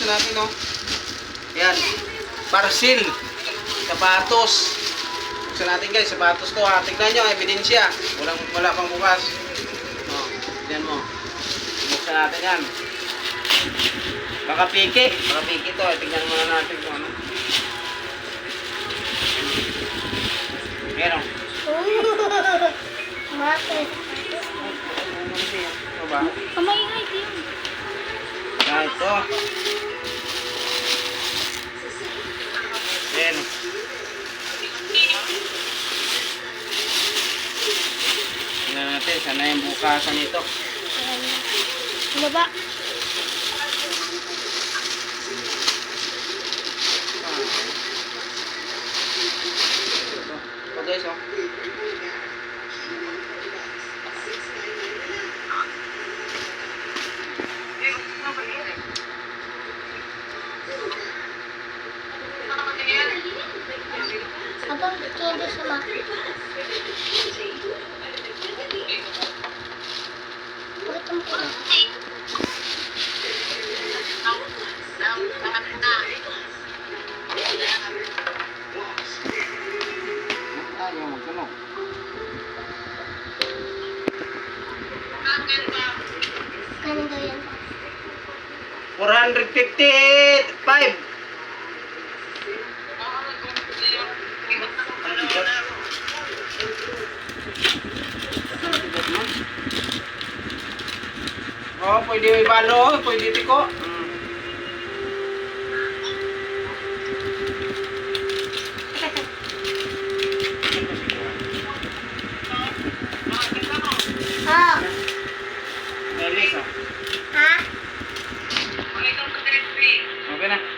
buksan natin, no? Yan. Parcel. Sapatos. Buksan natin guys, sapatos to ha. Tignan nyo, ebidensya. Wala pang bukas. Oh, tignan mo. Buksan natin yan. Baka piki to. Tignan muna natin kung ano. Meron. Bakit? Ano ba? Kamay-hay din. Ah, ito. Yan. Tingnan natin, sana yung bukasan ito. Ano ba? Ito guys, oh. Abang candy sama. Bakit mo ko? Ayaw magkano. Kano daw yan? 455. Ang bigat. Oh, pwede ibalo, pwede tiko. Oh. Nelis, oh. Ha? Okay na.